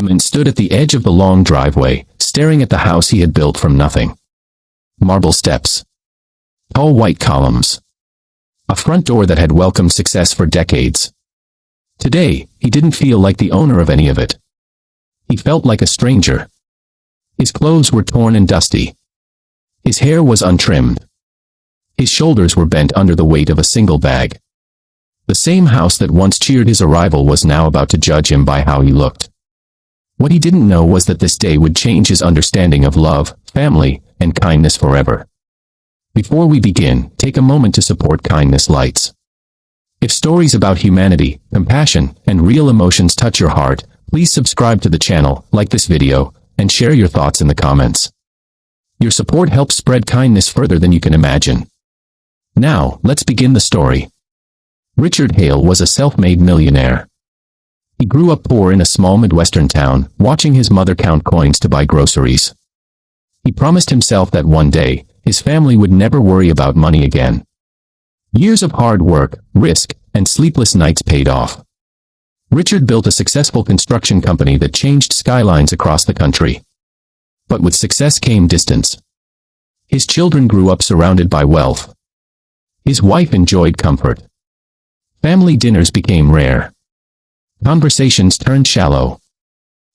Man stood at the edge of the long driveway, staring at the house he had built from nothing. Marble steps. Tall white columns. A front door that had welcomed success for decades. Today, he didn't feel like the owner of any of it. He felt like a stranger. His clothes were torn and dusty. His hair was untrimmed. His shoulders were bent under the weight of a single bag. The same house that once cheered his arrival was now about to judge him by how he looked. What he didn't know was that this day would change his understanding of love, family, and kindness forever. Before we begin, take a moment to support Kindness Lights. If stories about humanity, compassion, and real emotions touch your heart, please subscribe to the channel, like this video, and share your thoughts in the comments. Your support helps spread kindness further than you can imagine. Now, let's begin the story. Richard Hale was a self-made millionaire. He grew up poor in a small Midwestern town, watching his mother count coins to buy groceries. He promised himself that one day, his family would never worry about money again. Years of hard work, risk, and sleepless nights paid off. Richard built a successful construction company that changed skylines across the country. But with success came distance. His children grew up surrounded by wealth. His wife enjoyed comfort. Family dinners became rare. Conversations turned shallow.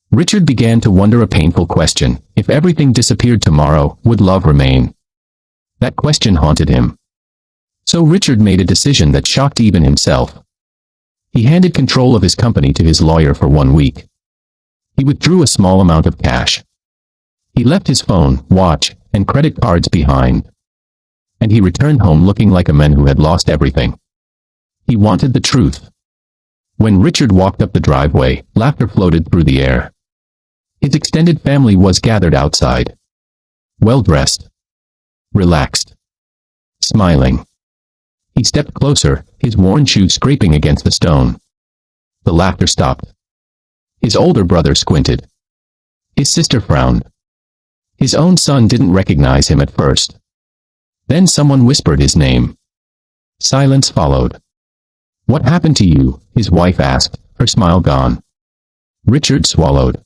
Richard began to wonder a painful question: if everything disappeared tomorrow, would love remain? That question haunted him. So Richard made a decision that shocked even himself. He handed control of his company to his lawyer for 1 week. He withdrew a small amount of cash. He left his phone, watch, and credit cards behind. And he returned home looking like a man who had lost everything. He wanted the truth. When Richard walked up the driveway, laughter floated through the air. His extended family was gathered outside. Well-dressed. Relaxed. Smiling. He stepped closer, his worn shoe scraping against the stone. The laughter stopped. His older brother squinted. His sister frowned. His own son didn't recognize him at first. Then someone whispered his name. Silence followed. "What happened to you?" his wife asked, her smile gone. Richard swallowed.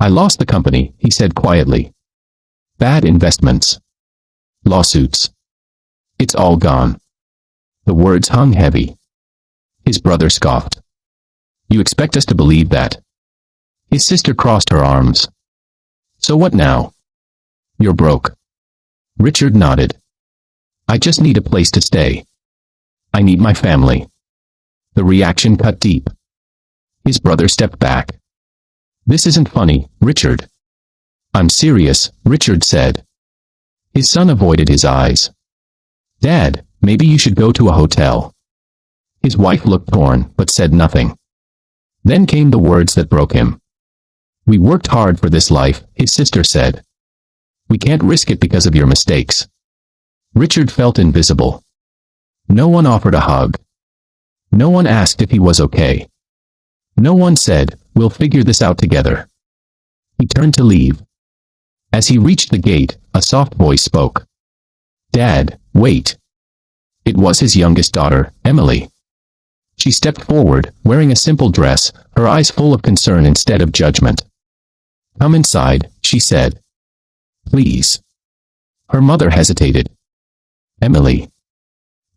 "I lost the company," he said quietly. "Bad investments. Lawsuits. It's all gone." The words hung heavy. His brother scoffed. "You expect us to believe that?" His sister crossed her arms. "So what now?" "You're broke." Richard nodded. "I just need a place to stay. I need my family." The reaction cut deep. His brother stepped back. "This isn't funny, Richard." "I'm serious," Richard said. His son avoided his eyes. "Dad, maybe you should go to a hotel." His wife looked torn, but said nothing. Then came the words that broke him. "We worked hard for this life," his sister said. "We can't risk it because of your mistakes." Richard felt invisible. No one offered a hug. No one asked if he was okay. No one said, "We'll figure this out together." He turned to leave. As he reached the gate, a soft voice spoke. "Dad, wait." It was his youngest daughter, Emily. She stepped forward, wearing a simple dress, her eyes full of concern instead of judgment. "Come inside," she said. "Please." Her mother hesitated. "Emily."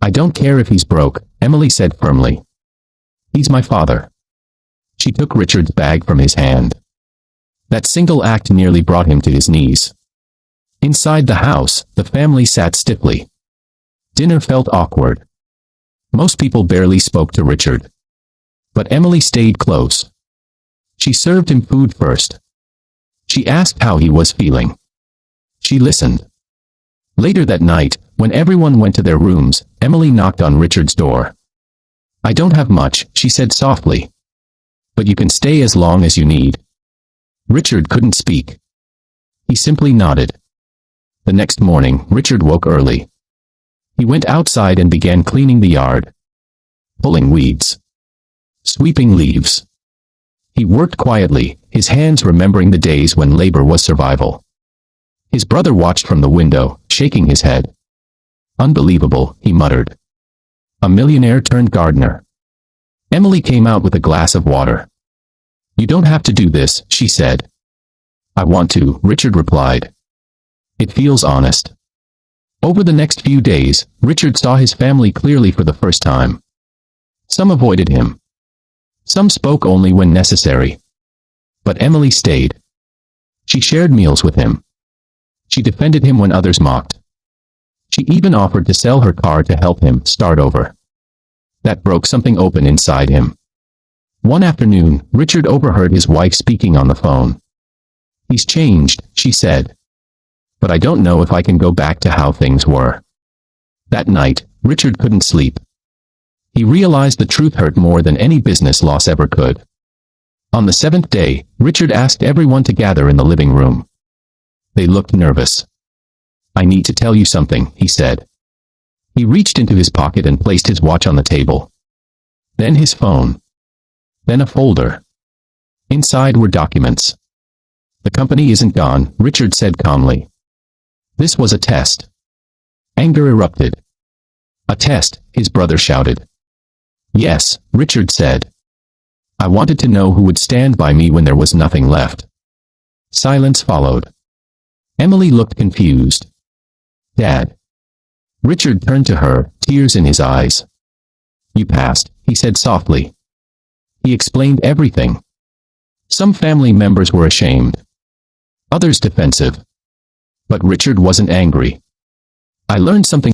"I don't care if he's broke," Emily said firmly. "He's my father." She took Richard's bag from his hand. That single act nearly brought him to his knees. Inside the house, the family sat stiffly. Dinner felt awkward. Most people barely spoke to Richard. But Emily stayed close. She served him food first. She asked how he was feeling. She listened. Later that night, when everyone went to their rooms, Emily knocked on Richard's door. "I don't have much," she said softly. "But you can stay as long as you need." Richard couldn't speak. He simply nodded. The next morning, Richard woke early. He went outside and began cleaning the yard. Pulling weeds. Sweeping leaves. He worked quietly, his hands remembering the days when labor was survival. His brother watched from the window, shaking his head. "Unbelievable," he muttered. "A millionaire turned gardener." Emily came out with a glass of water. You don't have to do this, she said. I want to, Richard replied. It feels honest. Over the next few days, Richard saw his family clearly for the first time. Some avoided him. Some spoke only when necessary. But Emily stayed. She shared meals with him. She defended him when others mocked. She even offered to sell her car to help him start over. That broke something open inside him. One afternoon, Richard overheard his wife speaking on the phone. He's changed, she said. But I don't know if I can go back to how things were. That night, Richard couldn't sleep. He realized the truth hurt more than any business loss ever could. On the seventh day, Richard asked everyone to gather in the living room. They looked nervous. I need to tell you something, he said. He reached into his pocket and placed his watch on the table. Then his phone. Then a folder. Inside were documents. The company isn't gone, Richard said calmly. This was a test. Anger erupted. A test, his brother shouted. Yes, Richard said. I wanted to know who would stand by me when there was nothing left. Silence followed. Emily looked confused. Dad. Richard turned to her, tears in his eyes. You passed, he said softly. He explained everything. Some family members were ashamed. Others defensive. But Richard wasn't angry. I learned something